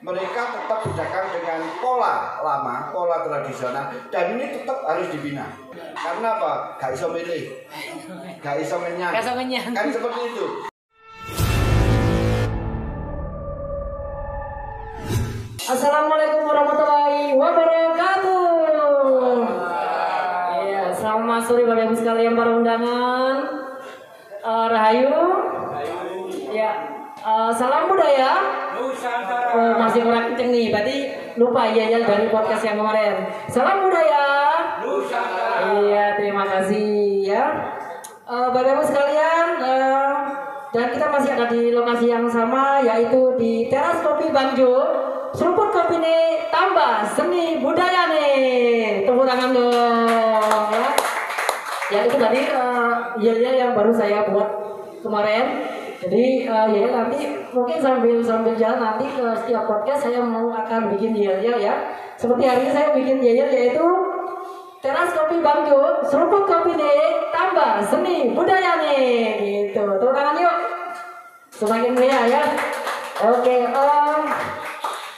Mereka tetap berdagang dengan pola lama, pola tradisional, dan ini tetap harus dibina. Karena apa? Gak iso milih, gak iso ngenyang. Kan seperti itu. Assalamualaikum warahmatullahi wabarakatuh. Ya, selamat sore Bapak Ibu sekalian para undangan. Rahayu. Ya, salam budaya. Oh, masih kurang kenceng nih, berarti lupa ya dari podcast yang kemarin. Salam budaya. Iya, terima kasih ya. Bapak Ibu sekalian, dan kita masih ada di lokasi yang sama, yaitu di Teras Kopi Bangjo. Seruput kopi nih tambah seni budaya nih, tepuk tangan dong ya. Ya itu tadi ya yang baru saya buat kemarin. Jadi ya nanti mungkin sambil jalan nanti ke setiap podcast saya akan bikin ya. Seperti hari ini saya bikin yaitu Teras Kopi Bangjo, seruput kopi nih tambah seni budaya nih, gitu. Tepuk tangan yuk. Semakin meriah ya. Oke.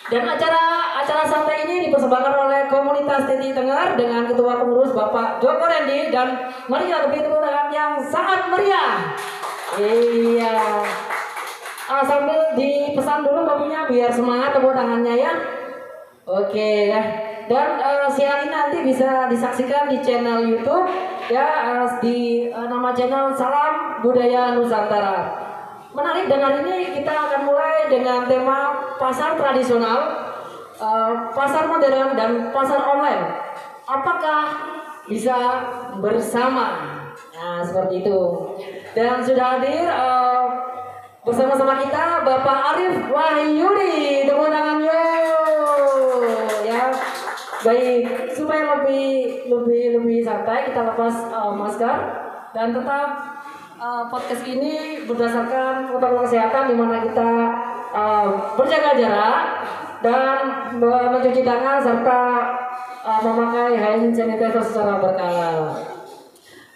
Dan acara santai ini dipersembahkan oleh komunitas Titi Tengger dengan ketua pengurus Bapak Joko Randy, dan mari kita beri tepuk tangan yang sangat meriah. Iya. Sambil dipesan dulu kopinya biar semangat tepuk tangannya ya. Oke ya. Dan siaran nanti bisa disaksikan di channel YouTube ya, di nama channel Salam Budaya Nusantara. Menarik, dan hari ini kita akan mulai dengan tema pasar tradisional, pasar modern, dan pasar online. Apakah bisa bersama? Nah, seperti itu. Dan sudah hadir bersama-sama kita Bapak Arif Wahyudi. Tepuk tangan ya. Baik, supaya lebih santai kita lepas masker dan tetap podcast ini berdasarkan protokol kesehatan, di mana kita berjaga jarak dan mencuci tangan serta memakai hand sanitizer secara berkala.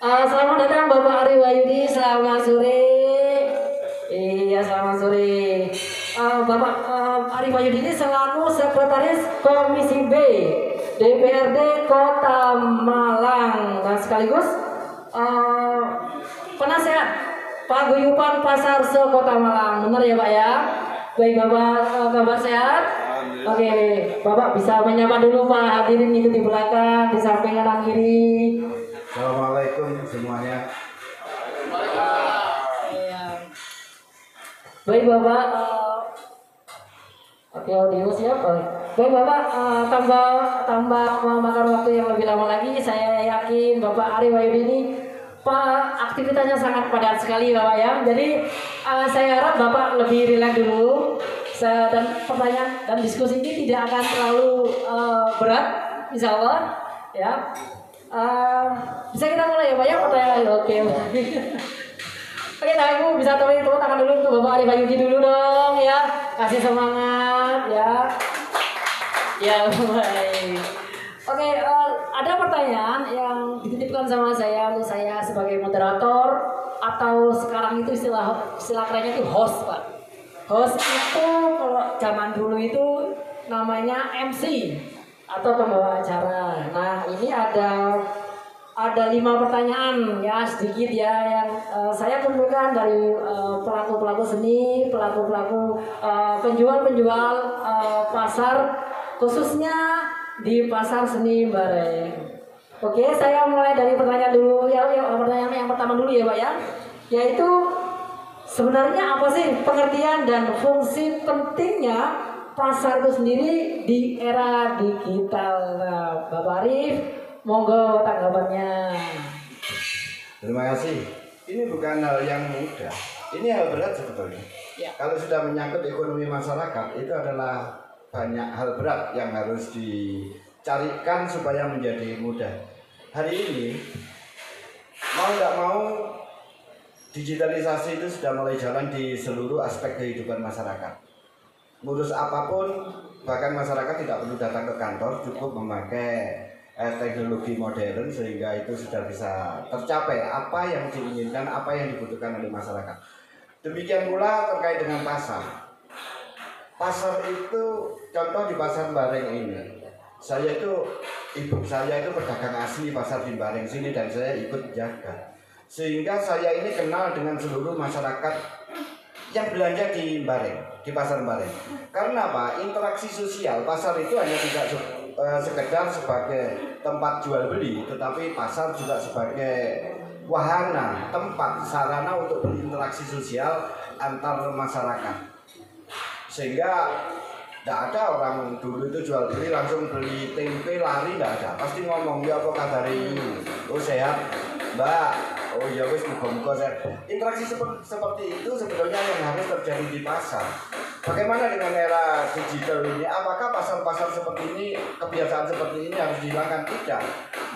Selamat datang Bapak Ari Wahyudi, selamat sore. Iya, selamat sore. Bapak Ari Wahyudi ini selaku Sekretaris Komisi B DPRD Kota Malang dan sekaligus penasehat paguyuban pasar se-Kota Malang. Benar ya Pak ya? Baik Bapak, kabar sehat? Oke, Bapak bisa menyapa dulu Pak, hadirin itu di belakang, di samping kanan kiri. Assalamualaikum semuanya. Baik Bapak, oke audio siap. Baik Bapak, tambah memakan waktu yang lebih lama lagi. Saya yakin Bapak Ari Wahyudi ini Pak, aktivitasnya sangat padat sekali Bapak ya. Jadi saya harap Bapak lebih rileks dulu. Dan pertanyaan dan diskusi ini tidak akan terlalu berat, insya Allah ya. Bisa kita mulai ya Pak ya, pertanyaan. Oke. Oke, Ibu bisa tepuk tangan dulu untuk Bapak Ari Wahyudi dulu dong ya. Kasih semangat ya. Ya baik. Oke, ada pertanyaan yang dititipkan sama saya untuk saya sebagai moderator, atau sekarang itu istilah kerennya itu host Pak. Host itu kalau zaman dulu itu namanya MC atau pembawa acara. Nah ini ada 5 pertanyaan ya, sedikit ya, yang saya kumpulkan dari pelaku-pelaku seni, pelaku-pelaku penjual pasar, khususnya di pasar seni Bareng. Oke, saya mulai dari pertanyaan dulu ya, pertanyaan yang pertama dulu ya Pak ya, yaitu sebenarnya apa sih pengertian dan fungsi pentingnya pasar itu sendiri di era digital? Nah, Bapak Arif, monggo tanggapannya. Terima kasih. Ini bukan hal yang mudah. Ini hal berat sebetulnya. Ya. Kalau sudah menyangkut ekonomi masyarakat, itu adalah banyak hal berat yang harus dicarikan supaya menjadi mudah. Hari ini mau tidak mau digitalisasi itu sudah mulai jalan di seluruh aspek kehidupan masyarakat. Ngurus apapun, bahkan masyarakat tidak perlu datang ke kantor, cukup memakai teknologi modern sehingga itu sudah bisa tercapai apa yang diinginkan, apa yang dibutuhkan oleh masyarakat. Demikian pula terkait dengan pasar. pasar itu, contoh di pasar Bareng ini, saya itu, ibu saya itu pedagang asli pasar di Bareng sini dan saya ikut jaga, sehingga saya ini kenal dengan seluruh masyarakat yang belanja di Bareng, di pasar Bareng. Karena apa? Interaksi sosial pasar itu hanya tidak sekedar sebagai tempat jual beli, tetapi pasar juga sebagai wahana, tempat, sarana untuk berinteraksi sosial antar masyarakat. Sehingga tidak ada orang dulu itu jual beli langsung beli tempe lari, tidak ada. Pasti ngomong, ya apa kabar ini? Oh sehat, Mbak. Oh ya wis muga-muga sehat. Interaksi seperti itu sebenarnya yang harus terjadi di pasar. Bagaimana dengan era digital ini? Apakah pasar-pasar seperti ini, kebiasaan seperti ini harus dihilangkan? Tidak.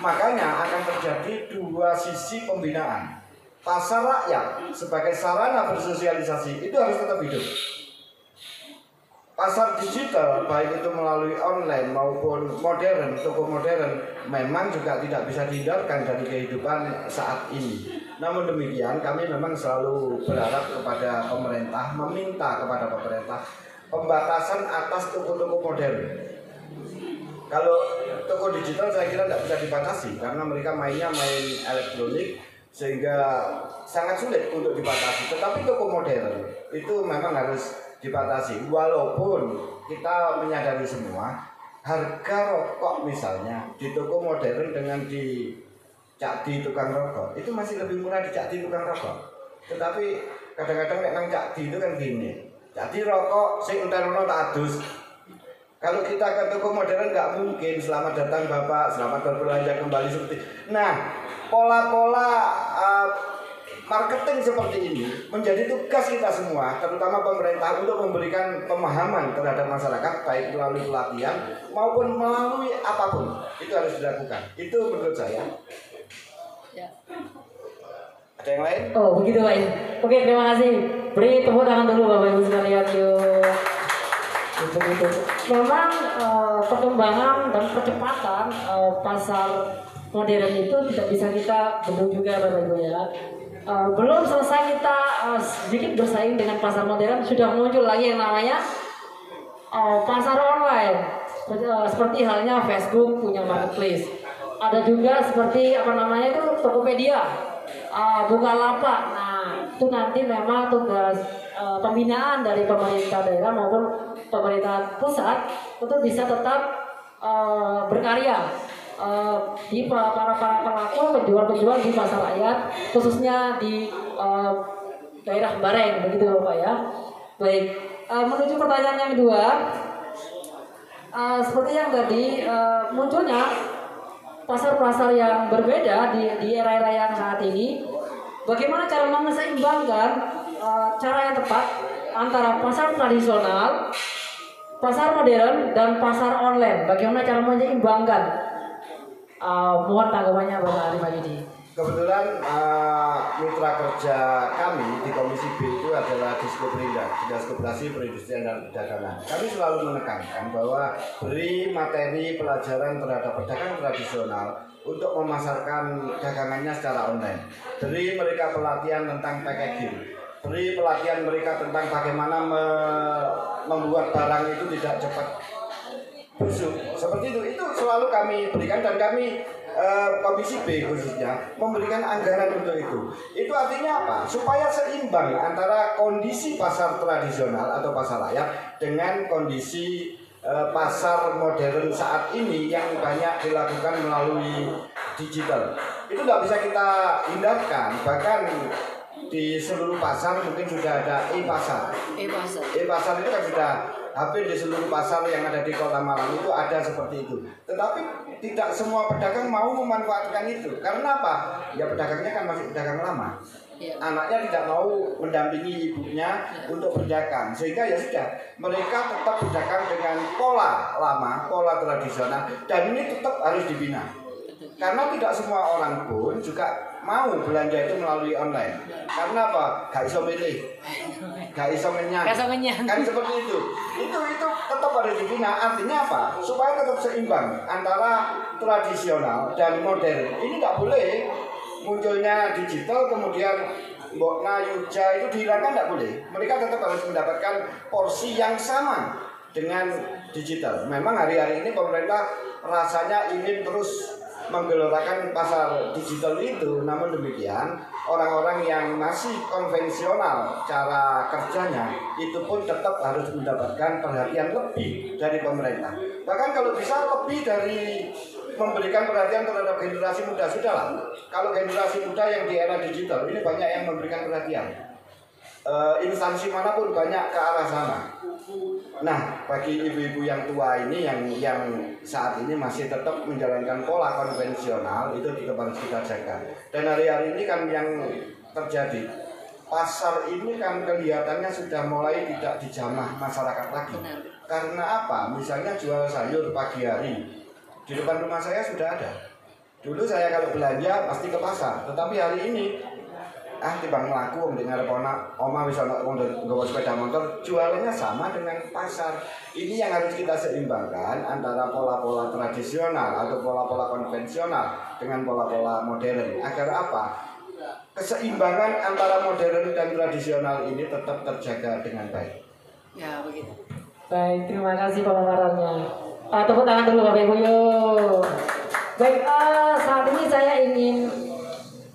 Makanya akan terjadi dua sisi pembinaan. Pasar rakyat sebagai sarana bersosialisasi itu harus tetap hidup. Pasar digital, baik itu melalui online maupun modern, toko modern, memang juga tidak bisa dihindarkan dari kehidupan saat ini. Namun demikian, kami memang selalu berharap kepada pemerintah, meminta kepada pemerintah pembatasan atas toko-toko modern. Kalau toko digital saya kira tidak bisa dibatasi, karena mereka mainnya main elektronik, sehingga sangat sulit untuk dibatasi. Tetapi toko modern itu memang harus dibatasi, walaupun kita menyadari semua harga rokok misalnya di toko modern dengan di cak di tukang rokok itu masih lebih murah di cak di tukang rokok. Tetapi kadang-kadang memang cak di itu kan gini, cak di rokok sing entar-entar tak adus. Kalau kita ke toko modern nggak mungkin selamat datang Bapak, selamat berbelanja kembali seperti. Nah, pola-pola marketing seperti ini menjadi tugas kita semua, terutama pemerintah, untuk memberikan pemahaman terhadap masyarakat, baik melalui pelatihan maupun melalui apapun. Itu harus dilakukan. Itu menurut saya. Ya. Ada yang lain? Oh, begitu Pak. Oke, terima kasih. Beri tepuk tangan dulu Bapak Ibu sekalian. Yuk. Itu. Memang perkembangan dan percepatan pasar modern itu tidak bisa kita bendung juga Bapak Ibu ya. Belum selesai kita sedikit bersaing dengan pasar modern, sudah muncul lagi yang namanya pasar online. Seperti halnya Facebook punya marketplace. Ada juga seperti apa namanya itu Tokopedia, Bukalapak. Nah, itu nanti memang tugas pembinaan dari pemerintah daerah maupun pemerintah pusat untuk bisa tetap berkarya di para pelaku penjual di pasar rakyat, khususnya di daerah Bareng, begitu Pak ya. Baik, menuju pertanyaan yang kedua, seperti yang tadi munculnya pasar-pasar yang berbeda di era-era yang saat ini. Bagaimana cara mengeseimbangkan cara yang tepat antara pasar tradisional, pasar modern, dan pasar online? Bagaimana cara menyeimbangkan? Mohon tanggapannya Bapak Arif Wahyudi. Kebetulan mitra kerja kami di Komisi B itu adalah Diskoperindak, Dinas Koperasi Perindustrian dan Perdagangan. Kami selalu menekankan bahwa beri materi pelajaran terhadap pedagang tradisional untuk memasarkan dagangannya secara online. Beri mereka pelatihan tentang packaging. Beri pelatihan mereka tentang bagaimana membuat barang itu tidak cepat busuk. Seperti itu selalu kami berikan, dan kami Komisi B khususnya memberikan anggaran untuk itu. Itu artinya apa? Supaya seimbang antara kondisi pasar tradisional atau pasar rakyat dengan kondisi pasar modern saat ini yang banyak dilakukan melalui digital. Itu tidak bisa kita hindarkan. Bahkan di seluruh pasar mungkin sudah ada e-pasar. E-pasar itu kan sudah hampir di seluruh pasar yang ada di Kota Malang itu ada seperti itu. Tetapi tidak semua pedagang mau memanfaatkan itu. Karena apa? Ya pedagangnya kan masih pedagang lama. Anaknya tidak mau mendampingi ibunya untuk berdagang, sehingga ya sudah, mereka tetap berdagang dengan pola lama, pola tradisional, dan ini tetap harus dibina. Karena tidak semua orang pun juga mau belanja itu melalui online. Karena apa? Gak iso milih, gak iso ngenyang. Kan seperti itu. Itu tetap harus dibina. Artinya apa? Supaya tetap seimbang antara tradisional dan modern. Ini tak boleh munculnya digital kemudian Mbokna, Yuja itu dihilangkan tidak boleh. Mereka tetap harus mendapatkan porsi yang sama dengan digital. Memang hari-hari ini pemerintah rasanya ingin terus menggelorakan pasar digital itu, namun demikian orang-orang yang masih konvensional cara kerjanya itu pun tetap harus mendapatkan perhatian lebih dari pemerintah. Bahkan kalau bisa lebih dari memberikan perhatian terhadap generasi muda, sudahlah. Kalau generasi muda yang di era digital ini banyak yang memberikan perhatian. Instansi manapun banyak ke arah sana. Nah, bagi ibu-ibu yang tua ini yang saat ini masih tetap menjalankan pola konvensional, itu tetap harus kita jaga. Dan hari-hari ini kan yang terjadi, pasar ini kan kelihatannya sudah mulai tidak dijamah masyarakat lagi. Karena apa? Misalnya jual sayur pagi hari, di depan rumah saya sudah ada. Dulu saya kalau belanja pasti ke pasar, tetapi hari ini timbang mlaku dengar oma wis ana nggawa sepeda motor, jualannya sama dengan pasar. Ini yang harus kita seimbangkan antara pola-pola tradisional atau pola-pola konvensional dengan pola-pola modern. Agar apa? Keseimbangan antara modern dan tradisional ini tetap terjaga dengan baik. Ya, begitu. Baik, terima kasih pemaparannya. Tepuk tangan dulu Bapak Ibu yuk. Baik, saat ini saya ingin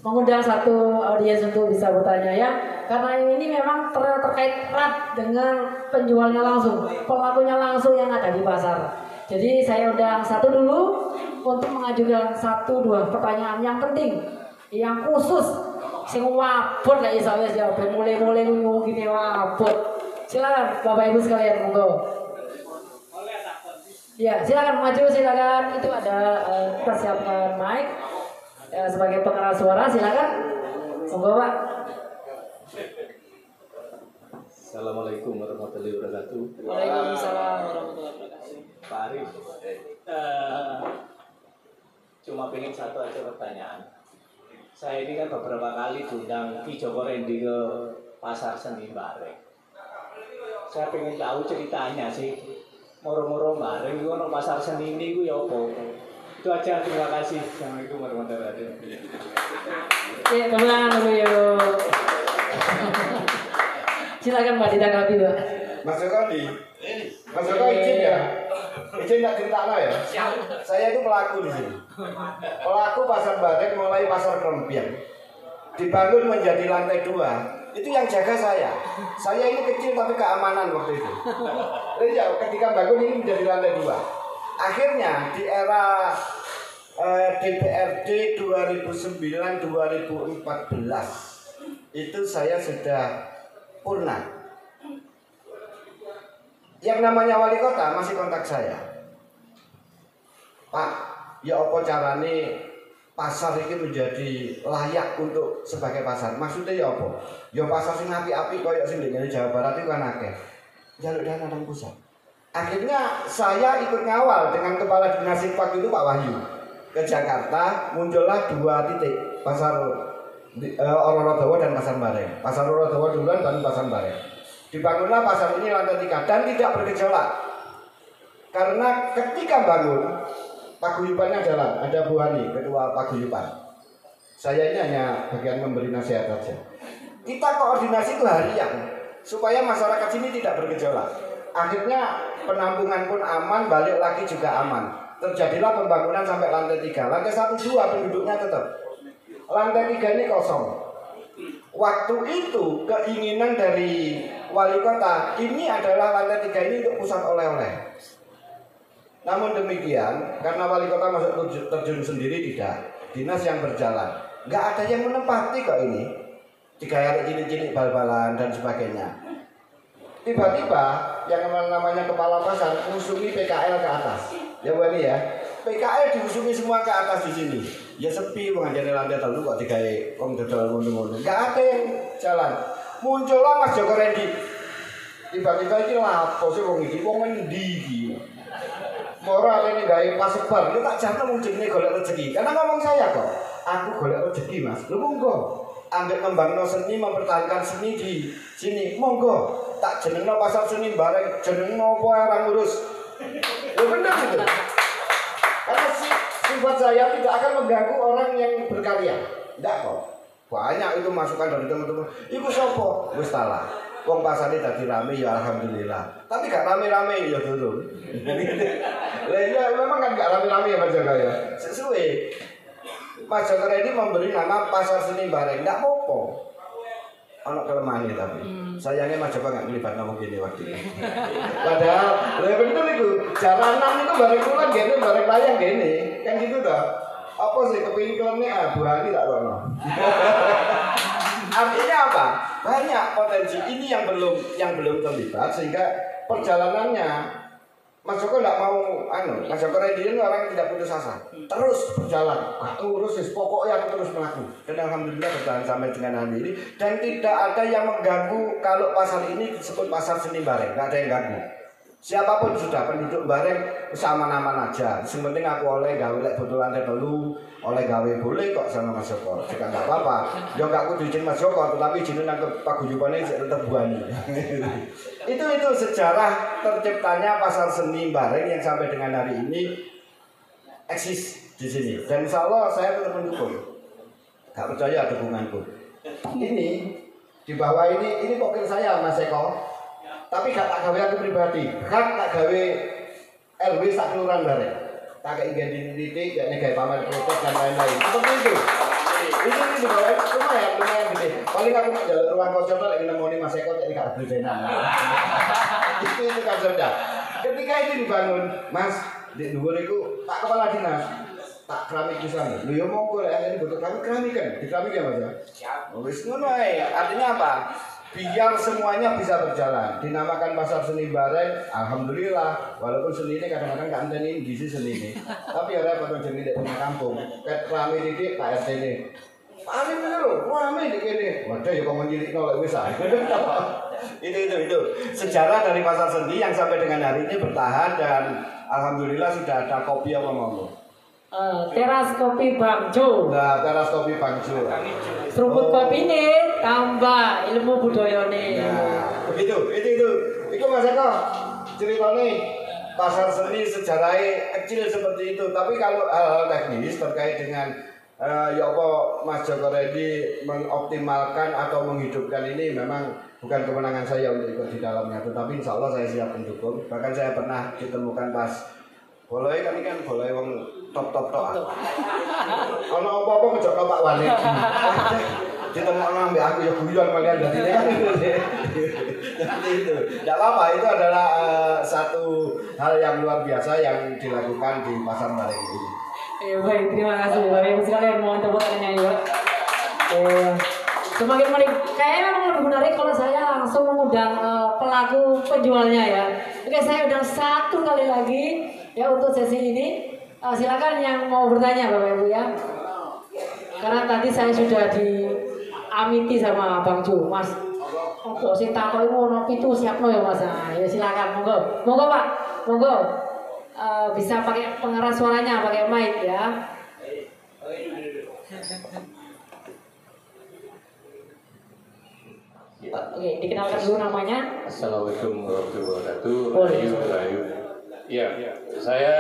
mengundang satu audiens untuk bisa bertanya ya, karena ini memang terkait erat dengan penjualnya langsung, pelakunya langsung yang ada di pasar. Jadi saya undang satu dulu untuk mengajukan 1-2 pertanyaan yang penting, yang khusus, sing wabut lah iso wis ya, ben mulai-mulai gini wabut. Silakan Bapak Ibu sekalian, monggo. Ya, silakan maju, silakan. Itu ada persiapkan mic. Ya, sebagai pengeras suara, silakan. Monggo Pak. Assalamualaikum warahmatullahi wabarakatuh. Waalaikumsalam warahmatullahi wabarakatuh. Pak Arif, cuma pengen satu aja pertanyaan. Saya ini kan beberapa kali diundang Ki Joko Rendi ke pasar seni bareng. Saya pengen tahu ceritanya sih. Moro-moro bareng itu ono pasar seni ini itu ya apa? Itu aja, terima kasih. Assalamualaikum warahmatullahi wabarakatuh. Ya, teman dulu yuk. Silakan Mbak ditanggapi Mbak. Mas Joko izin ya? Izin nggak cerita ya? Saya itu pelaku di sini. Pelaku pasar Bareng mulai pasar Krempiang. Dibangun menjadi lantai 2. Itu yang jaga saya. Saya ini kecil tapi keamanan waktu itu. Jadi ya, ketika bangun ini menjadi lantai 2. Akhirnya di era DPRD 2009-2014 itu saya sudah purna. Yang namanya wali kota masih kontak saya. Pak, ya apa carane pasar ini menjadi layak untuk sebagai pasar? Maksudnya ya apa? Ya pasar sing api-api koyo sing di Jawa Barat itu kan akeh. Jaluk dana nang pusat. Akhirnya saya ikut ngawal dengan kepala dinas Infak itu Pak Wahyu ke Jakarta. Muncullah 2 titik, pasar Ororodowo dan pasar Bareng. Pasar Ororodowo duluan baru pasar Bareng. Dibangunlah pasar ini lantai 3 dan tidak bergejolak. Karena ketika bangun paguyubannya jalan, ada Bu Hani, ketua paguyuban. Saya ini hanya bagian memberi nasihat saja. Kita koordinasi itu harian supaya masyarakat sini tidak bergejolak. Akhirnya penampungan pun aman, balik lagi juga aman. Terjadilah pembangunan sampai lantai 3. Lantai 1-2 penduduknya tetap. Lantai 3 ini kosong. Waktu itu keinginan dari wali kota ini adalah lantai 3 ini untuk pusat oleh-oleh. Namun demikian, karena wali kota masuk terjun sendiri tidak, dinas yang berjalan, nggak ada yang menempati kok ini, digayar cilik-cilik bal-balan dan sebagainya. Tiba-tiba yang namanya kepala pasar usungi PKL ke atas, ya Bu Ani ya, PKL diusungi semua ke atas di sini, ya sepi mengajarkan lantai terlalu kok digawe wong dodol ngono-ngono, nggak ada yang jalan. Muncullah Mas Joko Rendi, tiba-tiba ini lah, posisi wong iki, wong endi iki. Mora ini gawe pasebar, lu tak jatuh mungkin ini golek rezeki. Karena ngomong saya kok, aku golek rezeki Mas. Lu monggo, ambil membangun seni, mempertahankan seni di sini. Monggo, tak jenengno pasar seni Bareng, jenengno apa orang ngurus. Lu benar gitu. Karena sifat saya tidak akan mengganggu orang yang berkarya. Enggak kok. Banyak itu masukan dari teman-teman. Iku sopo? Wis salah. Wong pasare dadi rame ya alhamdulillah. Tapi gak rame-rame ya turun. Lah iya memang kan gak rame-rame ya Mas Joko ya. Sesuai. Mas Joko ini memberi nama Pasar Seni Bareng. Enggak apa-apa. Anak kelemahannya tapi sayangnya Mas Joko gak ngelibat ngomong gini waktu itu. Padahal lebih betul itu jalanan itu bareng pulang gini, bareng layang gini. Kan gitu dah. Apa sih kepingin kelemnya Bu Hani tak kono. Artinya apa? Banyak potensi ini yang belum terlibat sehingga perjalanannya Mas Joko tidak mau Mas Joko ini orang yang tidak putus asa. Terus berjalan. Aku urus pokoknya aku terus melakukan. Dan alhamdulillah bertahan sampai dengan hari ini dan tidak ada yang mengganggu kalau pasar ini disebut Pasar Seni Bareng. Tidak ada yang ganggu. Siapapun sudah penduduk Bareng sama-nama aja. Yang penting aku oleh gawe lek botol lantai telu, oleh gawe boleh kok sama Mas Joko. Jika enggak apa-apa. Yo enggak kudu izin Mas Joko, tetapi izin nang paguyubane tetep buani. itu sejarah terciptanya Pasar Seni Bareng yang sampai dengan hari ini eksis di sini. Dan insya Allah saya tetap mendukung. Gak percaya dukunganku. Ini di bawah ini pokoknya saya Mas Eko. Tapi gak tak gawe aku pribadi, gak tak gawe RW sak kelurahan Bareng. Tak kayak identiti, gak gawe pamer protes dan lain-lain. Seperti itu. Ini di bawah lumayan gede. Paling aku nak jalan ruang kosong lagi nemoni Mas Eko jadi gak berbeda. Itu kan sudah. Ketika itu dibangun, Mas di dhuwur iku tak kepala dinas. Tak keramik di sana. Lu yo monggo lek ini butuh keramik kan? Dikeramik ya Mas ya? Wis ngono ae. Artinya apa? Biar semuanya bisa berjalan. Dinamakan Pasar Seni Bareng, alhamdulillah. Walaupun seni ini kadang-kadang gak anteni di seni ini. Tapi ya repot jenenge di punya kampung. Ket rame didik Pak RT ini. Rame lho, rame dik kene. Waduh ya kok menyilikno lek wis ah. Itu. Sejarah dari Pasar Seni yang sampai dengan hari ini bertahan dan alhamdulillah sudah ada kopi apa ngomong. Teras kopi Bangjo. Nah, teras kopi Bangjo. Seruput kopi ini tambah ilmu budaya nih. Nah, itu. Itu Mas Eko ceritanya Pasar Seni sejarahnya kecil seperti itu. Tapi kalau hal-hal teknis terkait dengan ya apa Mas Joko Reddy mengoptimalkan atau menghidupkan ini memang bukan kemenangan saya untuk ikut di dalamnya. Tetapi insya Allah saya siap mendukung. Bahkan saya pernah ditemukan pas boleh kan boleh wong top. Ono apa-apa ngejokno Pak Wali. Ditemokno ambek aku ya guyon kalian dadi kan. Seperti itu. Enggak apa-apa, itu adalah satu hal yang luar biasa yang dilakukan di Pasar Bareng ini. Baik, terima kasih Bapak Ibu sekalian, mohon tepuk tangannya ya. Semakin menarik, kayaknya memang lebih menarik kalau saya langsung mengundang pelaku penjualnya ya. Oke, saya undang satu kali lagi ya untuk sesi ini. Silakan yang mau bertanya Bapak Ibu ya. Karena tadi saya sudah diamiti sama Bang Jo, Mas. Kok sing takon ngono pitu siapno ya Mas. Ya silakan, monggo Pak, monggo. Bisa pakai pengeras suaranya, pakai mic ya. Oke, dikenalkan dulu namanya. Assalamualaikum warahmatullahi wabarakatuh. Rahayu. Iya, saya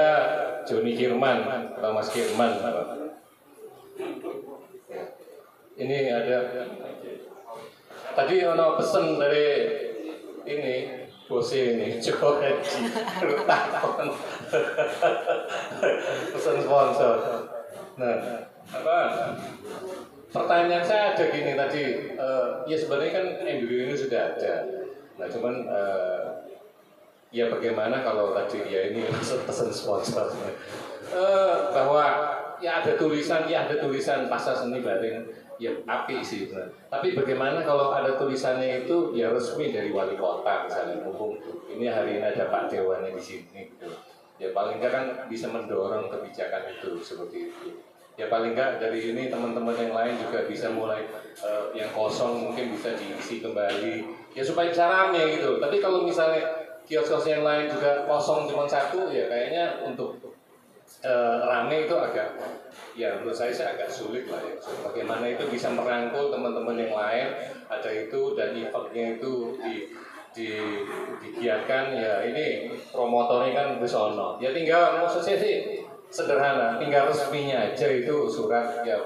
Joni Kirman atau Mas Kirman. Ini ada tadi ono pesen dari ini bos ini Joko Reddy takon pesen sponsor. Nah, apa? Pertanyaan saya ada gini tadi, ya sebenarnya kan embryo ini sudah ada. Nah, cuman ya bagaimana kalau tadi ya ini pesan sponsor bahwa ya ada tulisan Pasar Seni Bareng, ya api sih. Tapi bagaimana kalau ada tulisannya itu ya resmi dari wali kota misalnya, mumpung ini hari ini ada Pak Dewannya di sini gitu. Ya paling nggak kan bisa mendorong kebijakan itu seperti itu. Ya paling nggak dari ini teman-teman yang lain juga bisa mulai yang kosong mungkin bisa diisi kembali. Ya supaya bisa rame gitu. Tapi kalau misalnya kios-kios yang lain juga kosong cuma satu, ya kayaknya untuk rame itu agak, ya menurut saya sih agak sulit lah ya. So, bagaimana itu bisa merangkul teman-teman yang lain, ada itu dan eventnya itu digiatkan. Ya ini promotornya kan besono. Ya tinggal maksudnya sih sederhana, tinggal resminya aja itu surat ya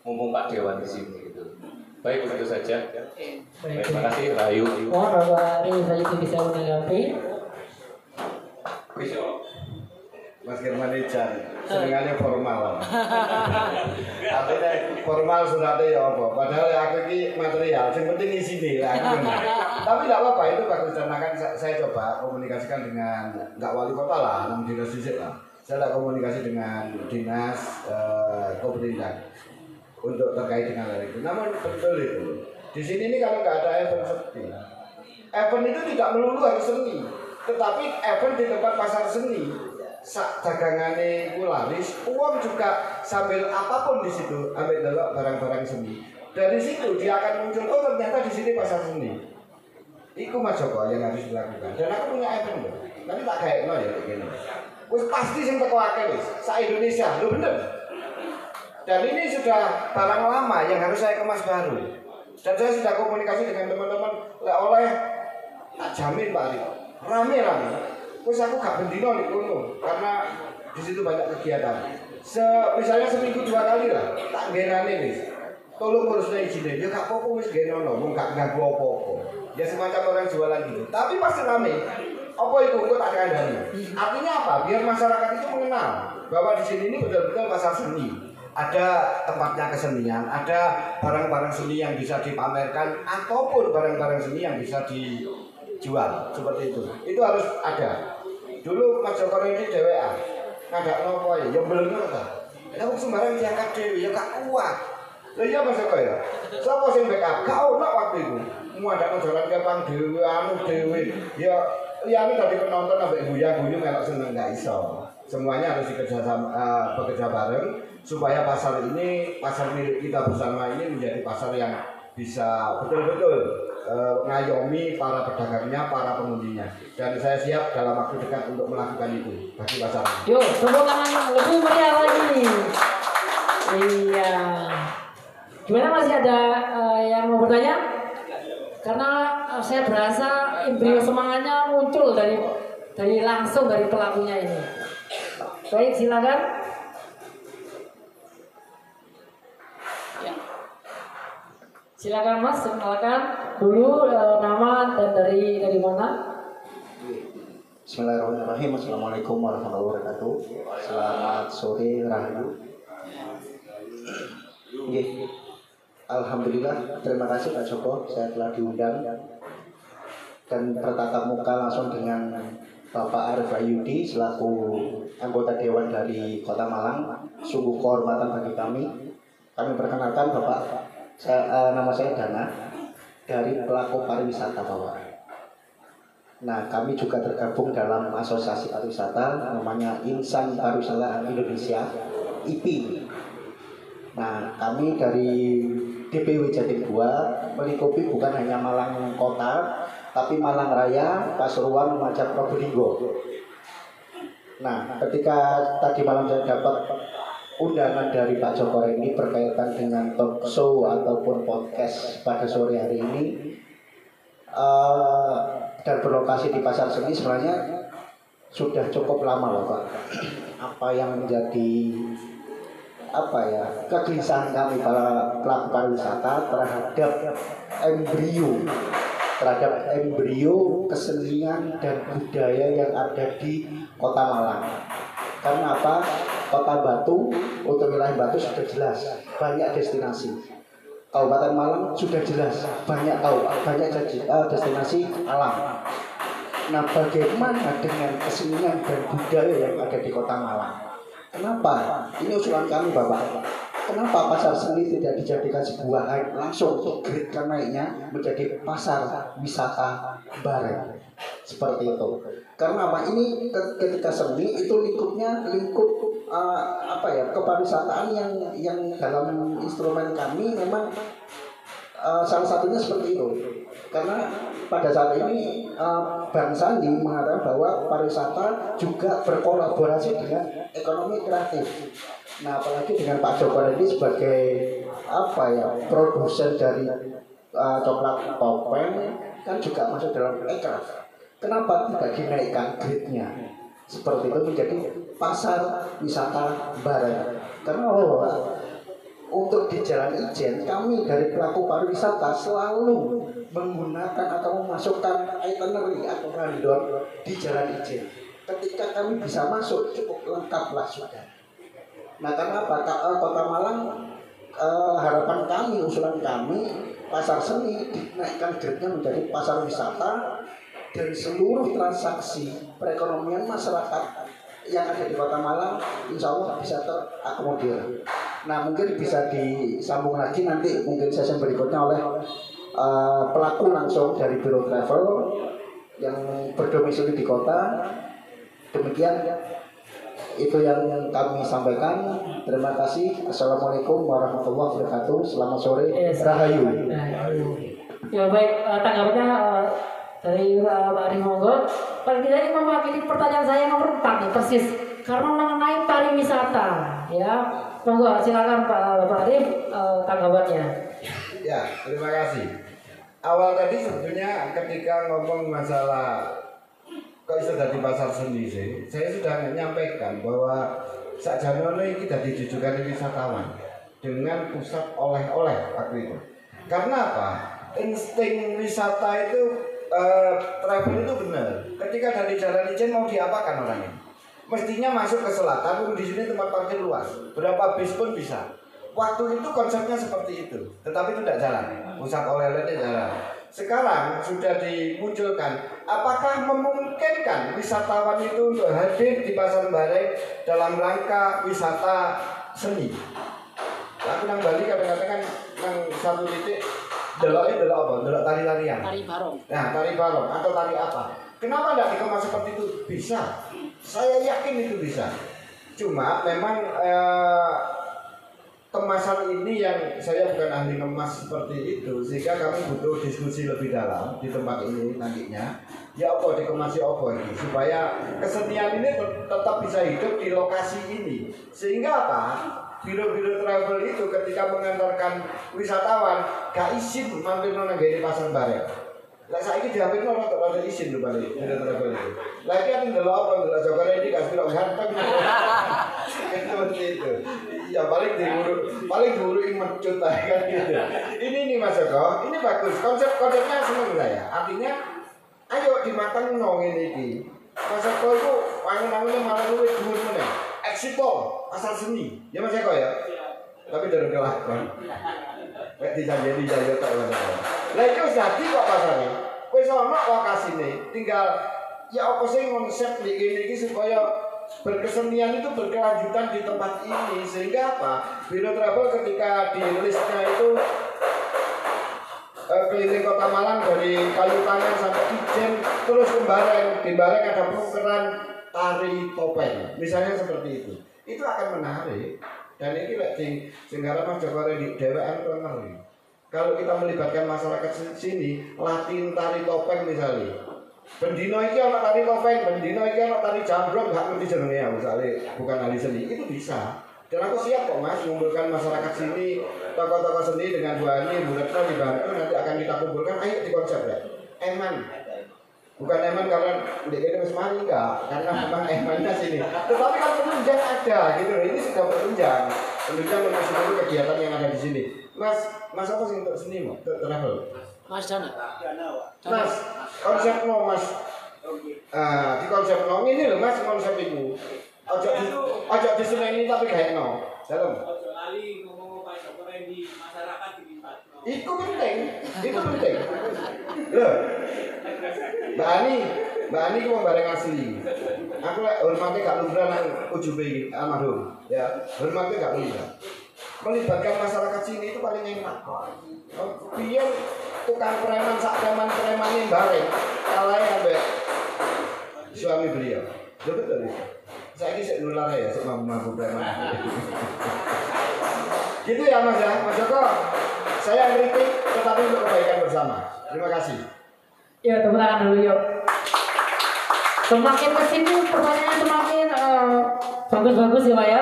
mumpung Pak Dewan di sini gitu. Baik, begitu saja. Baik. Terima kasih, Rahayu. Mohon Bapak Rizal itu bisa menanggapi. Mas Firman Ijan, senengannya formal. Artinya formal suratnya ya apa? Padahal aku ini material, yang penting isi nih lah. Tapi tidak apa-apa, itu bagus. Karena kan saya coba komunikasikan dengan, nggak wali kota lah, 6 dinas disitu lah. Saya ada komunikasi dengan dinas pemerintahan untuk terkait dengan hal itu. Namun betul itu. Di sini ini kalau nggak ada event seperti event itu tidak melulu harus seni, tetapi event di tempat pasar seni. Sak dagangannya itu laris, uang juga sambil apapun di situ, ambil delok barang-barang seni. Dari situ dia akan muncul, oh ternyata di sini pasar seni. Iku Mas Joko yang harus dilakukan. Dan aku punya event loh. Nanti tak kayak no ya begini. Wis pasti sing teko akeh wis, sak Indonesia, lho bener. Dan ini sudah barang lama yang harus saya kemas baru. Dan saya sudah komunikasi dengan teman-teman oleh tak jamin Pak Ari, rame-rame. Terus aku gak bendino nih kono karena di situ banyak kegiatan. Misalnya seminggu 2 kali lah, tak genane wis. Tolong urusnya izin dia gak apa-apa wis genono, mau gak ganggu apa-apa. Ya semacam orang jualan gitu. Tapi pasti rame. Apa itu kok tak kandani? Artinya apa? Biar masyarakat itu mengenal bahwa di sini ini betul-betul pasar seni. Ada tempatnya kesenian, ada barang-barang seni yang bisa dipamerkan ataupun barang-barang seni yang bisa dijual seperti itu. Itu harus ada. Dulu Mas Joko ini DWA, ngadak nopo ya, yang belum ngerti. Ya aku sembarang diangkat dewi, ya gak kuat. Lah iya Mas Joko ya. Siapa sing backup? Gak ono waktu itu. Mau ada jalan kepang dewi, anu dewi. Ya liyane tadi penonton ambek guyu-guyu melok seneng gak iso. Semuanya harus bekerja bareng supaya pasar ini, pasar milik kita bersama ini menjadi pasar yang bisa betul-betul ngayomi para pedagangnya, para pengunjungnya. Dan saya siap dalam waktu dekat untuk melakukan itu bagi pasar. Yuk, tepuk tangan lebih meriah lagi. Iya. Gimana masih ada yang mau bertanya? Karena saya berasa embrio semangatnya muncul dari langsung dari pelakunya ini. Baik, silakan. Ya. Silakan Mas, silakan dulu nama dan dari mana? Bismillahirrahmanirrahim. Assalamualaikum warahmatullahi wabarakatuh. Selamat sore Rahayu. Alhamdulillah, terima kasih Pak Joko, saya telah diundang dan bertatap muka langsung dengan Bapak Arif Ayudi selaku anggota Dewan dari Kota Malang. Sungguh kehormatan bagi kami. Kami perkenalkan Bapak, nama saya Dana dari pelaku pariwisata Bapak. Nah, kami juga tergabung dalam asosiasi pariwisata namanya Insan Pariwisata Indonesia (IPI). Nah, kami dari DPW Jatim 2 melingkupi bukan hanya Malang Kota, tapi Malang Raya, Pasuruan, Lumajang, Probolinggo. Nah, ketika tadi malam saya dapat undangan dari Pak Joko ini berkaitan dengan talk show ataupun podcast pada sore hari ini dan berlokasi di Pasar Seni, sebenarnya sudah cukup lama loh Pak. Apa yang menjadi kegelisahan kami para pelaku pariwisata terhadap embrio kesenian dan budaya yang ada di Kota Malang. Karena apa? Kota Batu, untuk wilayah Batu sudah jelas banyak destinasi. Kabupaten Malang sudah jelas banyak destinasi alam. Nah, bagaimana dengan kesenian dan budaya yang ada di Kota Malang? Kenapa? Ini usulan kami Bapak. Kenapa pasar seni tidak dijadikan sebuah langsung grade naiknya menjadi pasar wisata bareng seperti itu? Karena apa? Ini ketika seni itu lingkup kepariwisataan yang dalam instrumen kami memang salah satunya seperti itu. Karena pada saat ini Bang Sandi mengatakan bahwa pariwisata juga berkolaborasi dengan ekonomi kreatif. Nah, apalagi dengan Pak Joko ini sebagai produsen dari coklat topeng kan juga masuk dalam ekraf. Kenapa tidak dinaikkan grade-nya? Seperti itu menjadi pasar wisata bareng. Karena untuk di Jalan Ijen, kami dari pelaku pariwisata selalu menggunakan atau memasukkan itinerary atau rundown di Jalan Ijen. Ketika kami bisa masuk, cukup lengkaplah sudah. Nah, karena apa? Kota Malang, harapan kami, usulan kami, pasar seni dinaikkan grade-nya menjadi pasar wisata, dan seluruh transaksi perekonomian masyarakat yang ada di Kota Malang insya Allah bisa terakomodir. Nah, mungkin bisa disambung lagi nanti mungkin sesi berikutnya oleh pelaku langsung dari Biro Travel yang berdomisili di kota. Demikian itu yang kami sampaikan. Terima kasih. Assalamualaikum warahmatullahi wabarakatuh. Selamat sore. Rahayu. Ya baik, tanggapannya dari Pak Ari monggo. Paling tidak ini mewakili pertanyaan saya nomor 4 nih persis karena mengenai pariwisata ya. Monggo silakan Pak Arif tanggapannya. Ya, terima kasih. Awal tadi sebetulnya ketika ngomong masalah kok iso dadi pasar seni sih, saya sudah menyampaikan bahwa sakjane iki dadi jujukan wisatawan dengan pusat oleh-oleh waktu itu. Karena apa? Insting wisata itu travel itu benar. Ketika dari Jalan Ijen mau diapakan orangnya? Mestinya masuk ke selatan, di sini tempat parkir luas. Berapa bis pun bisa. Waktu itu konsepnya seperti itu, tetapi itu tidak jalan. Pusat oleh-olehnya jalan. Sekarang sudah dimunculkan, apakah memungkinkan wisatawan itu untuk hadir di Pasar Bareng dalam rangka wisata seni? Aku nang Bali kadang-kadang kan nang satu titik delok apa? Delok tari-tarian. Tari barong. Nah, tari barong atau tari apa? Kenapa tidak dikemas seperti itu? Bisa. Saya yakin itu bisa. Cuma memang kemasan ini yang saya bukan ahli ngemas seperti itu, sehingga kami butuh diskusi lebih dalam di tempat ini nantinya. Ya apa dikemasi apa ini supaya kesenian ini tetap bisa hidup di lokasi ini. Sehingga apa? Biro-biro travel itu ketika mengantarkan wisatawan gak izin mampir nang ngene Pasar Bareng. Lah saiki dihampir nang rada izin lho balik biro travel itu. Lagi kan ndelok apa ndelok Joko ini gak sira ganteng. Seperti itu. Ya paling dulu mencut kan gitu. Ini nih Mas Joko, ini bagus. Konsepnya seneng saya. Artinya ayo dimatang nong ini. Mas Joko itu wangun-wangunnya malah luwih dhuwur meneh. Eksito, pasar seni, ya Mas Eko ya. Tapi dari kelakon. Kayak dijanjeni jaya tak Mas Eko. Lah iki wis dadi kok pasare. Wis ana lokasine, tinggal ya apa sih konsep di kene iki supaya berkesenian itu berkelanjutan di tempat ini sehingga apa? Biro Travel ketika di listnya itu keliling Kota Malang dari Kayu Tangan sampai Ijen terus ke Bareng. Di Bareng ada penukaran tari topeng, misalnya seperti itu akan menarik. Dan ini di Singgara Mas Joko di DWN ngeri. Kalau kita melibatkan masyarakat sini, latih tari topeng misalnya. Bendino iki ana tari topeng, bendino iki ana tari jambrong, gak ngerti jenenge ya misalnya, bukan ahli seni, itu bisa. Dan aku siap kok Mas mengumpulkan masyarakat sini, tokoh-tokoh seni dengan Bu Ani, Bu Retno dibantu nanti akan kita kumpulkan, ayo di konsep ya. Eman. Bukan eman karena DKD Mas Mari enggak, karena memang emannya sini. Tetapi kan penunjang ada gitu loh. Ini sudah penunjang untuk seluruh kegiatan yang ada di sini. Mas apa sih untuk seni mau? Untuk travel? Mas Dana. Mas, konsep no Mas. Di konsep no ini loh Mas konsep itu. Ojo di sini ini tapi kayak no. Dalam. Ojo lali ngomong Pak Joko di masyarakat di tempat. Itu penting. Loh. Mbak Ani ku bareng asli. Aku lek hormate gak lumrah nang ujube iki almarhum, ya. Hormate gak lumrah. Melibatkan masyarakat sini itu paling enak kok. Biar tukang preman sak preman-premane bareng kalahe ambek suami beliau. Lho betul itu. Saiki sik nular ya, sik mampu preman. Gitu ya Mas ya, Mas Joko. Saya kritik tetapi untuk kebaikan bersama. Terima kasih. Ya, tepuk tangan dulu yuk. Semakin kesini pertanyaannya semakin bagus-bagus ya Pak ya.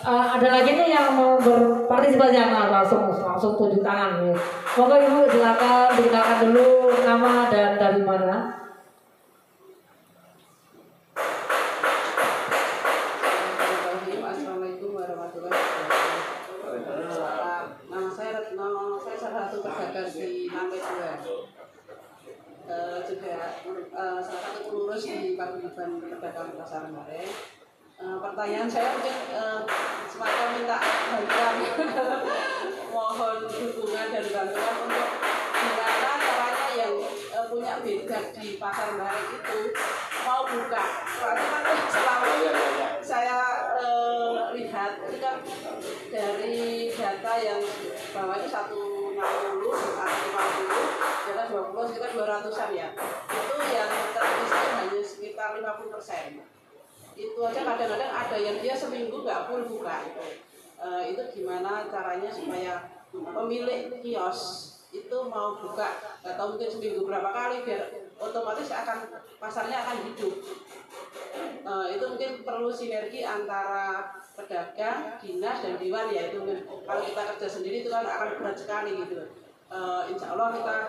Ada lagi nih yang mau berpartisipasi langsung tunjuk tangan. Monggo Ibu silakan dikenalkan dulu nama dan dari mana. Assalamualaikum warahmatullahi wabarakatuh. Pasar Bareng. Pertanyaan saya mungkin semacam minta bantuan, mohon dukungan dan bantuan untuk gimana caranya yang punya beda di Pasar Bareng itu mau buka. Soalnya kan selama saya lihat itu kan dari data yang bahwa itu 160, 150, sekitar 20, sekitar 200-an ya. Itu yang terregistrasi hanya sekitar 50%. Itu aja kadang-kadang ada yang dia seminggu nggak full buka. Itu gimana caranya supaya pemilik kios itu mau buka atau mungkin seminggu berapa kali biar otomatis pasarnya akan hidup. Itu mungkin perlu sinergi antara pedagang, dinas dan dewan ya. Itu kalau kita kerja sendiri itu kan akan berat sekali gitu. Insya Allah kita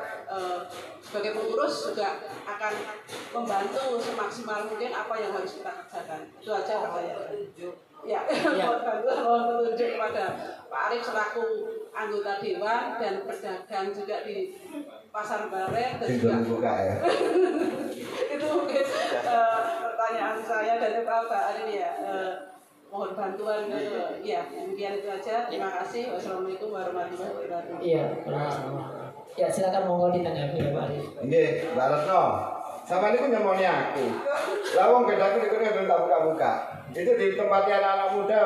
sebagai pengurus juga akan membantu semaksimal mungkin apa yang harus kita kerjakan. Itu aja pertanyaan. Ya, mohon petunjuk kepada Pak Arif selaku anggota dewan dan pedagang juga di Pasar Bareng dan juga buka ya. itu mungkin pertanyaan saya dan Pak Arif ya. Mohon bantuan ya, demikian itu aja. Terima kasih. Wassalamualaikum warahmatullahi wabarakatuh. Iya, ya silakan monggo ditanggapi ya Pak Arif. Ini Mbak Retno, sama ini punya maunya aku. Lawang bedaku di kuning tak buka-buka. Itu di tempatnya anak-anak muda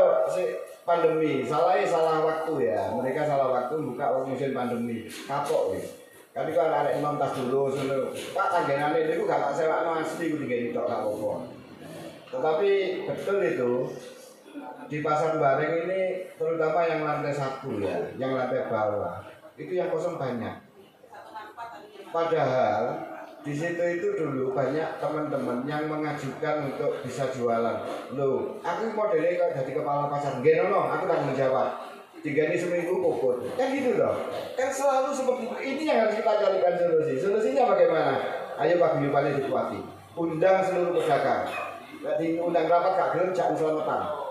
pandemi. Salah waktu ya. Mereka salah waktu buka musim pandemi. Kapok ya. Kan itu anak imam tas dulu, Pak tanggengan itu gak tak sewa asli aku tinggal itu gak apa-apa. Tetapi betul itu. Di Pasar Bareng ini terutama yang lantai 1 ya, yang lantai bawah itu yang kosong banyak. Padahal di situ itu dulu banyak teman-teman yang mengajukan untuk bisa jualan. Loh, aku modelnya kok jadi kepala pasar. Genono, aku tanggung jawab. 3 ini seminggu puput. Kan gitu loh. Kan selalu seperti itu. Ini yang harus kita carikan solusi. Solusinya bagaimana? Ayo Pak Guyupannya dikuati. Undang seluruh pedagang. Diundang rapat gak gelem jangan selamatan.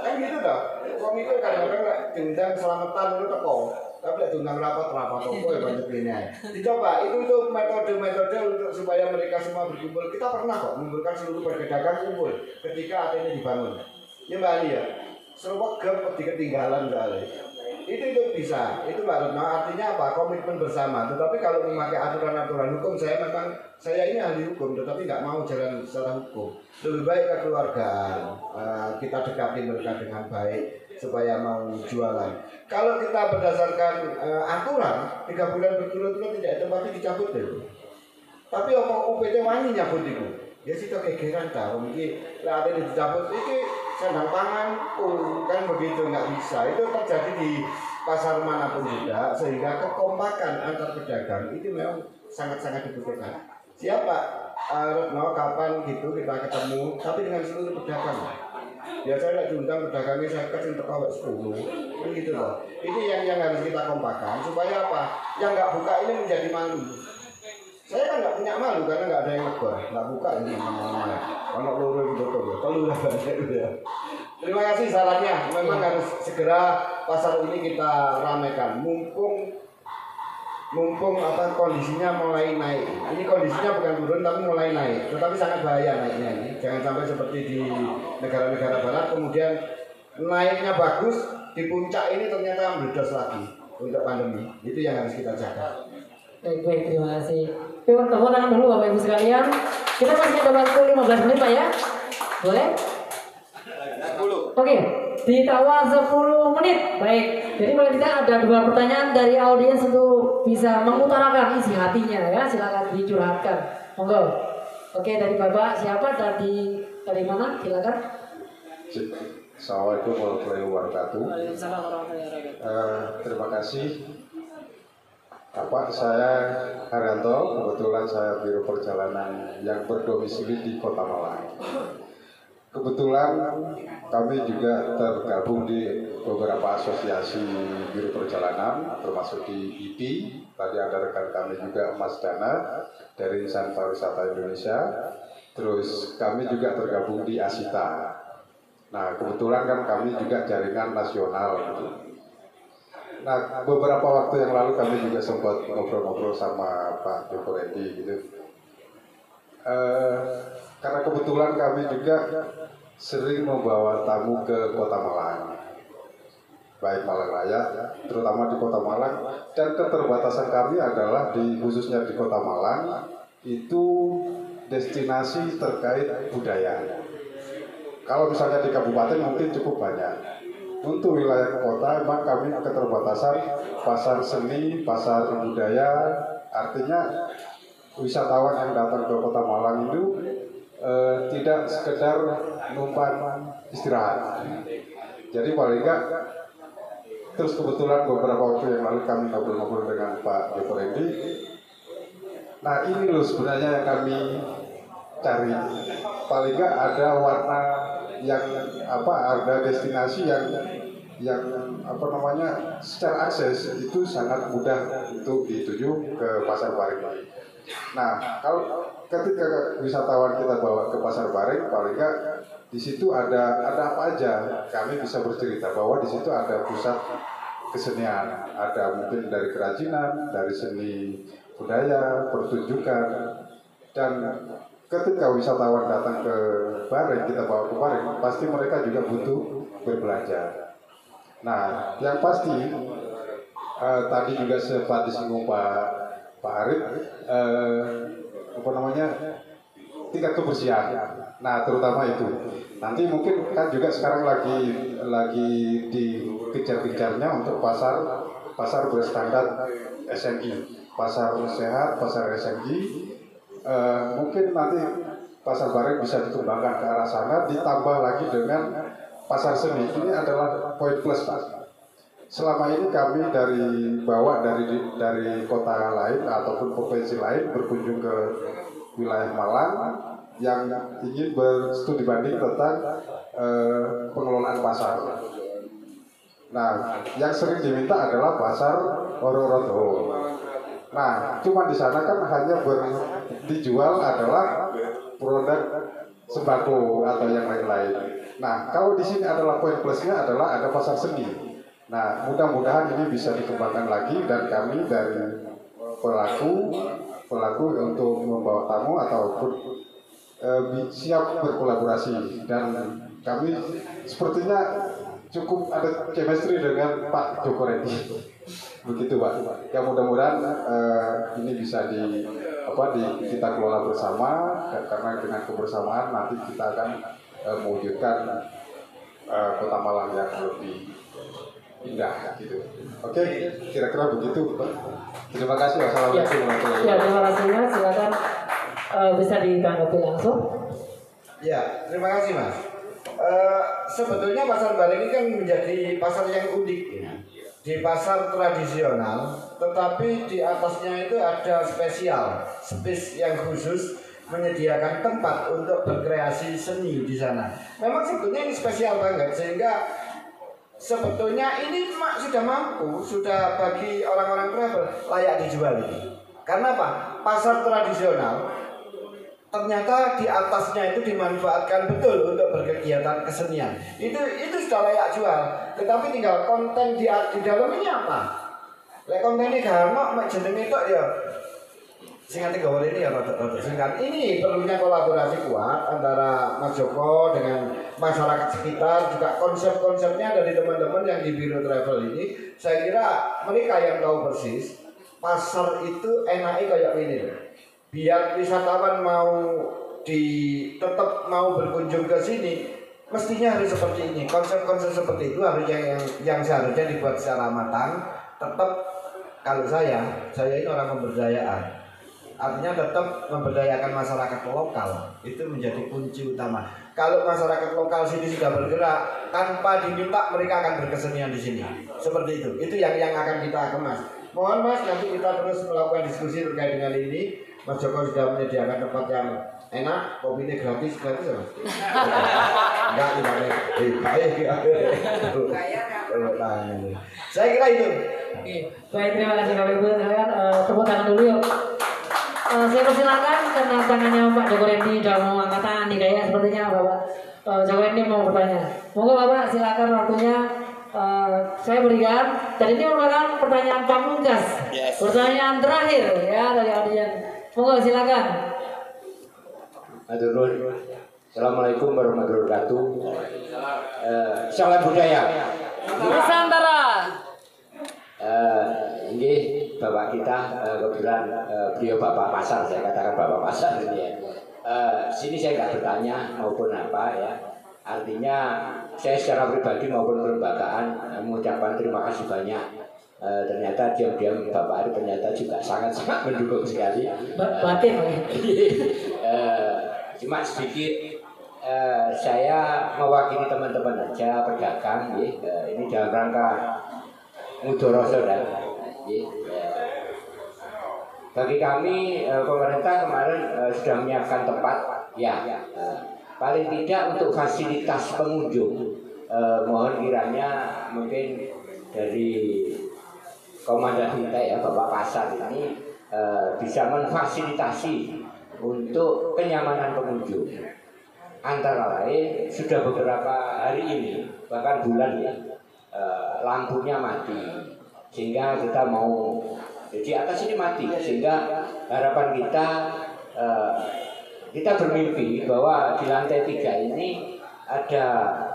Kan gitu dah. Wong itu kadang-kadang diundang selamatan itu teko. Tapi lek diundang rapat apa ya banyak ini. Dicoba itu metode-metode untuk supaya mereka semua berkumpul. Kita pernah kok mengumpulkan seluruh pedagang kumpul ketika AT ini dibangun. Ya Mbak Ali ya. Serupa gem ketinggalan kali. Itu bisa. Itu Mbak Retno artinya apa? Komitmen bersama. Tetapi kalau memakai aturan-aturan hukum, saya ini ahli hukum, tetapi nggak mau jalan secara hukum. Lebih baik ke keluarga, kita dekati mereka dengan baik supaya mau jualan. Kalau kita berdasarkan aturan 3 bulan berturut-turut tidak tempatnya dicabut dulu. Tapi apa UPT wani nyabut itu? Ya sih kegeran tahu. Mungkin lah ada dicabut itu sandang pangan kan begitu nggak bisa. Itu terjadi di pasar manapun juga sehingga kekompakan antar pedagang itu memang sangat-sangat dibutuhkan. Siapa Retno kapan gitu kita ketemu tapi dengan seluruh pedagang. Biasanya diundang pedagangnya saya kasih untuk kawat 10 kan gitu loh. Ini yang harus kita kompakan supaya apa? Yang nggak buka ini menjadi malu. Saya kan nggak punya malu karena nggak ada yang negor, nggak buka ini namanya. Anak loro itu betul, telur ya. Terima kasih sarannya. Memang harus segera pasar ini kita ramaikan. Mumpung kondisinya mulai naik. Ini kondisinya bukan turun tapi mulai naik. Tetapi sangat bahaya naiknya ini. Jangan sampai seperti di negara-negara barat kemudian naiknya bagus di puncak ini ternyata meledos lagi untuk pandemi. Itu yang harus kita jaga. Baik, terima kasih. Yuk, tepuk tangan dulu Bapak Ibu sekalian. Kita masih ada waktu 15 menit Pak ya. Boleh? 10. Oke, ditawar 10 menit. Baik. Jadi kalau kita ada 2 pertanyaan dari audiens untuk bisa mengutarakan isi hatinya ya. Silakan dicurhatkan. Monggo. Oke, dari Bapak siapa? Dari mana? Silakan. Assalamualaikum warahmatullahi wabarakatuh. Waalaikumsalam warahmatullahi wabarakatuh. Terima kasih. Saya Haryanto, kebetulan saya biro perjalanan yang berdomisili di Kota Malang. Kebetulan kami juga tergabung di beberapa asosiasi biro perjalanan, termasuk di IPI. Tadi ada rekan kami juga Mas Dana dari Insan Pariwisata Indonesia. Terus kami juga tergabung di ASITA. Nah, kebetulan kan kami juga jaringan nasional gitu. Nah, beberapa waktu yang lalu kami juga sempat ngobrol-ngobrol sama Pak Joko Rendi gitu. karena kebetulan kami juga sering membawa tamu ke Kota Malang, baik Malang Raya, terutama di Kota Malang, dan keterbatasan kami adalah khususnya di Kota Malang itu destinasi terkait budaya. Kalau misalnya di kabupaten mungkin cukup banyak. Untuk wilayah kota memang kami keterbatasan pasar seni, pasar budaya, artinya wisatawan yang datang ke Kota Malang itu tidak sekedar numpang istirahat. Jadi paling enggak, terus kebetulan beberapa waktu yang lalu kami ngobrol-ngobrol dengan Pak Joko Rendi. Nah ini loh sebenarnya yang kami cari. Paling enggak ada warna yang ada destinasi yang secara akses itu sangat mudah untuk dituju ke Pasar Baring. Nah, kalau ketika wisatawan kita bawa ke Pasar Baring, paling enggak di situ ada apa aja. Kami bisa bercerita bahwa di situ ada pusat kesenian, ada mungkin dari kerajinan, dari seni budaya, pertunjukan, dan ketika wisatawan datang ke Baring, kita bawa ke Baring, pasti mereka juga butuh berbelanja. Nah, yang pasti tadi juga sempat disinggung Pak Arif, tingkat kebersihan. Nah, terutama itu. Nanti mungkin kan juga sekarang lagi dikejar-kejarnya untuk pasar berstandar SNI, pasar sehat, pasar SNI. Mungkin nanti Pasar Baring bisa dikembangkan ke arah sana, ditambah lagi dengan pasar seni. Ini adalah poin plus, Pak. Selama ini kami dari kota lain ataupun provinsi lain berkunjung ke wilayah Malang yang ingin berstudi banding tentang pengelolaan pasar. Nah, yang sering diminta adalah pasar Ororodo. Nah, cuma di sana kan hanya dijual adalah produk sembako atau yang lain-lain. Nah, kalau di sini adalah poin plusnya adalah ada pasar seni. Nah, mudah-mudahan ini bisa dikembangkan lagi dan kami dari pelaku untuk membawa tamu ataupun siap berkolaborasi, dan kami sepertinya cukup ada chemistry dengan Pak Joko Rendi. Begitu, Pak. Ya mudah-mudahan ini bisa kita kelola bersama, karena dengan kebersamaan nanti kita akan mewujudkan Kota Malang yang lebih indah gitu. Oke, kira-kira begitu, Pak. Terima kasih. Wassalamualaikum warahmatullahi wabarakatuh. Ya, terima kasih Mas. Silakan bisa ditanggapi langsung. Ya, terima kasih Mas. Sebetulnya Pasar Baring ini kan menjadi pasar yang unik ya. Di pasar tradisional, tetapi di atasnya itu ada space yang khusus menyediakan tempat untuk berkreasi seni di sana. Memang sebetulnya ini spesial banget, sehingga sebetulnya ini sudah mampu, sudah bagi orang-orang travel layak dijual ini. Karena apa? Pasar tradisional ternyata di atasnya itu dimanfaatkan betul untuk berkegiatan kesenian. Itu sudah layak jual. Tetapi tinggal konten di dalam ini apa? Lek kontennya garno mek jenenge tok ya. Sing ati gawe ini ya rada singkat. Ini perlunya kolaborasi kuat antara Mas Joko dengan masyarakat sekitar, juga konsep-konsepnya dari teman-teman yang di Biro Travel ini. Saya kira mereka yang tahu persis pasar itu enaknya kayak ini loh. Biar wisatawan tetap mau berkunjung ke sini, mestinya harus seperti ini. Konsep-konsep seperti itu harus yang seharusnya dibuat secara matang. Tetap kalau saya ini orang pemberdayaan, artinya tetap memberdayakan masyarakat lokal. Itu menjadi kunci utama. Kalau masyarakat lokal sini sudah bergerak, tanpa diminta mereka akan berkesenian di sini. Seperti itu. Itu yang akan kita kemas. Mohon Mas, nanti kita terus melakukan diskusi terkait dengan ini. Mas Joko sudah menyediakan tempat yang enak, kopinya gratis ya Mas? Enggak, baik. Saya kira itu. Baik, terima kasih Bapak Ibu. Tepuk tangan dulu yuk. Saya persilakan karena tangannya Pak Joko Rendi sudah mau angkat tangan nih, kayak sepertinya Bapak Joko Rendi mau bertanya. Monggo Bapak, silakan waktunya. Saya berikan. Dan ini merupakan pertanyaan pamungkas, pertanyaan terakhir ya dari audiens. Monggo silakan. Matur nuwun. Assalamualaikum warahmatullahi wabarakatuh. Salam budaya. Nusantara. Ini bapak kita kebetulan beliau bapak pasar, saya katakan bapak pasar ini ya. Sini saya nggak bertanya maupun apa ya. Artinya saya secara pribadi maupun kelembagaan mengucapkan terima kasih banyak. Ternyata diam-diam Bapak Ari ternyata juga sangat-sangat mendukung sekali. Batin. Cuma sedikit saya mewakili teman-teman aja pedagang ini dalam rangka mudoroh saudara. Bagi kami pemerintah kemarin sudah menyiapkan tempat paling tidak untuk fasilitas pengunjung. Mohon kiranya mungkin dari komandan kita ya Bapak Pasar ini bisa memfasilitasi untuk kenyamanan pengunjung. Antara lain sudah beberapa hari ini bahkan bulan ya lampunya mati sehingga kita mau di atas ini mati sehingga harapan kita bermimpi bahwa di lantai 3 ini ada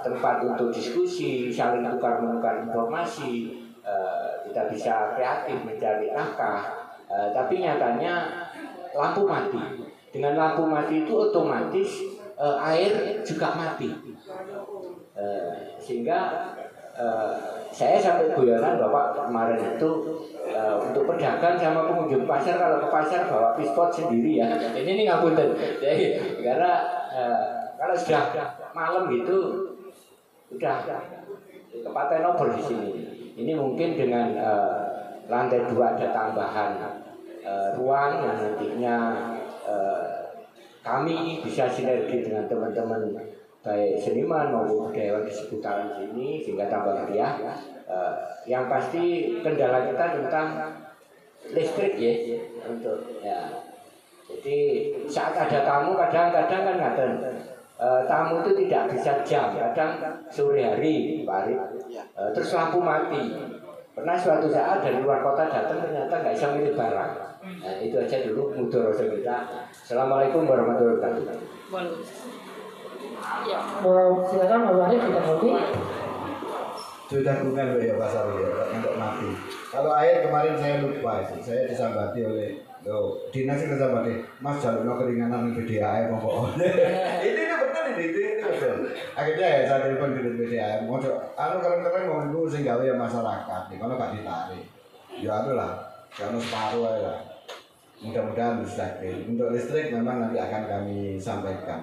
tempat untuk diskusi, saling tukar-menukar informasi, kita bisa kreatif mencari nafkah. Tapi nyatanya lampu mati. Dengan lampu mati itu otomatis air juga mati. Sehingga saya sampai guyonan Bapak kemarin itu untuk pedagang sama pengunjung pasar kalau ke pasar bawa pispot sendiri ya. Ini ngapunten. Jadi karena kalau sudah malam gitu udah kepaten obor di sini. Ini mungkin dengan lantai 2 ada tambahan ruang yang nantinya kami bisa sinergi dengan teman-teman baik seniman maupun budayawan di seputaran sini sehingga tambah meriah. Yang pasti kendala kita tentang listrik ya untuk ya. Jadi saat ada tamu kadang-kadang kan ngaten tamu itu tidak bisa jam, kadang sore hari Pak Arif, terus lampu mati. Pernah suatu saat dari luar kota datang ternyata nggak bisa milih barang. Nah, itu aja dulu mudoroh kita. Assalamualaikum warahmatullahi wabarakatuh. Ya, silakan Bapak Arif kita ngopi. Sudah gumel ya pasar ya untuk mati. Kalau air kemarin saya lupa itu, saya disambati oleh dinas yang disambati, Mas jalurnya keringanan PDAM mau ini betul ini betul. Akhirnya ya saya telepon di PDAM, mau keren-keren mau itu sehingga ya masyarakat, kalau nggak ditarik, ya lah, kalau separuh aja lah. Mudah-mudahan bisa. Untuk listrik memang nanti akan kami sampaikan.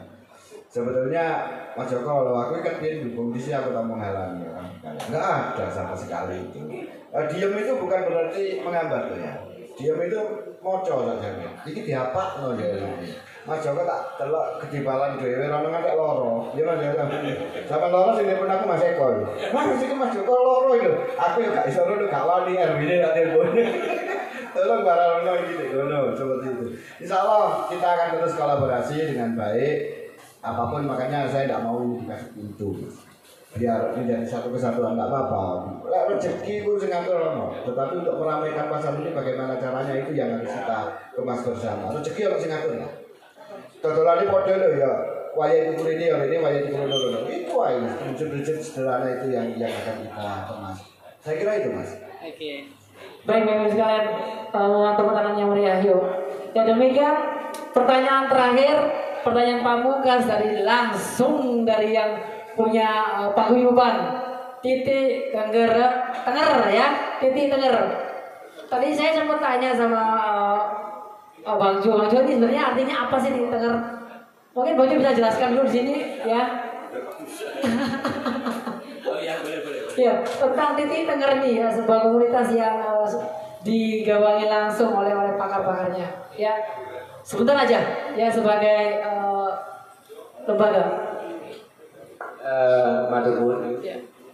Sebetulnya Mas Joko, kalau aku kan dia dukung di sini aku tak menghalangi orang sekali. Enggak ada sama sekali itu. Diam itu bukan berarti menghambat tuh ya. Diam itu moco saja. Ini diapa no ya. Mas Joko tak telok kedibalan dhewe ora ngantek loro. Ya Mas Joko. Sampai loro sing pun aku Mas Eko. Mas iki Mas Joko loro itu. Aku yo gak iso ngono gak wani RW-ne tak telepon. Tolong barang gitu. Ngono seperti itu. Insyaallah kita akan terus kolaborasi dengan baik. Apapun makanya saya tidak mau dikasih pintu biar menjadi satu kesatuan nggak apa-apa. Rezeki itu sengatur tetapi untuk meramaikan pasar ini bagaimana caranya itu yang harus kita kemas bersama. Rezeki harus sengatur ya. Totolan ini model ya. Waya itu ini orang ini waya itu dulu itu aja. Prinsip-prinsip sederhana itu yang akan kita kemas. Saya kira itu Mas. Oke. Baik Bapak sekalian, tepuk tangan yang meriah yuk. Ya demikian pertanyaan terakhir. Pertanyaan pamungkas langsung dari yang punya paguyuban Titi Tenger ya, Titi Tenger. Tadi saya sempat tanya sama Bang Jo ini sebenarnya artinya apa sih Titi Tenger? Mungkin Bang Jo bisa jelaskan dulu di sini ya. Oh ya boleh. Ya tentang Titi Tenger ini ya sebuah komunitas yang digawangi langsung oleh pakar-pakarnya ya. Sebentar aja ya sebagai lembaga. Matur nuwun.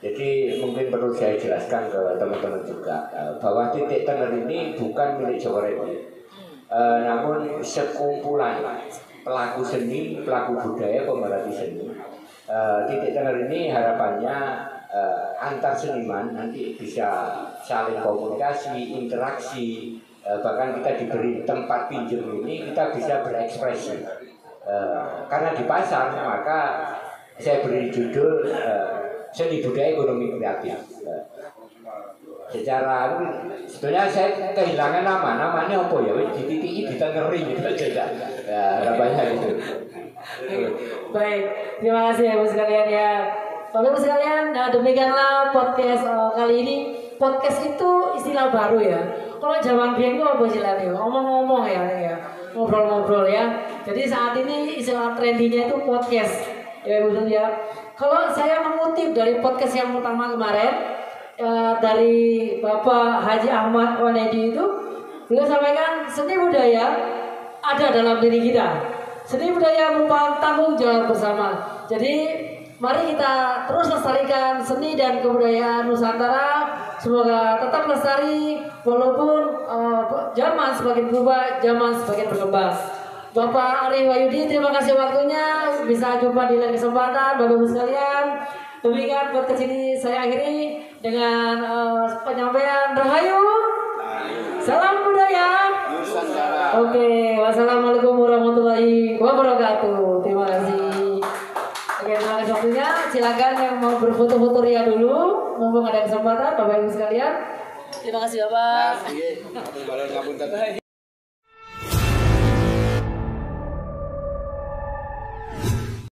Jadi mungkin perlu saya jelaskan ke teman-teman juga bahwa Titik Tenger ini bukan milik Joko Rendi, namun sekumpulan pelaku seni, pelaku budaya, pemerhati seni. Titik Tenger ini harapannya antar seniman nanti bisa saling komunikasi, interaksi. Bahkan kita diberi tempat pinjam ini kita bisa berekspresi karena di pasar maka saya beri judul seni budaya ekonomi kreatif. Secara sebenarnya saya kehilangan namanya apa ya, di titik ditengeri gitu aja. Ya, harapannya itu. Baik, terima kasih ya Ibu sekalian ya. Bapak Ibu sekalian, nah demikianlah podcast kali ini. Podcast itu istilah baru ya. Kalau zaman biyen itu apa istilahnya? Ngomong-ngomong ya, ngobrol-ngobrol ya. Jadi saat ini istilah trendinya itu podcast. Ya Ibu ya. Kalau saya mengutip dari podcast yang pertama kemarin dari Bapak Haji Ahmad Wanedi itu, beliau sampaikan seni budaya ada dalam diri kita. Seni budaya merupakan tanggung jawab bersama. Jadi mari kita terus lestarikan seni dan kebudayaan Nusantara. Semoga tetap lestari walaupun zaman semakin berubah, zaman semakin berkembang. Bapak Arif Wahyudi, terima kasih waktunya. Bisa jumpa di lain kesempatan, Bapak Ibu sekalian. Demikian podcast ini saya akhiri dengan penyampaian Rahayu. Salam budaya. Oke, wassalamualaikum warahmatullahi wabarakatuh. Terima kasih. Oke, terima kasih waktunya. Silakan yang mau berfoto-foto ria dulu, mumpung ada kesempatan, Bapak Ibu sekalian. Terima kasih Bapak.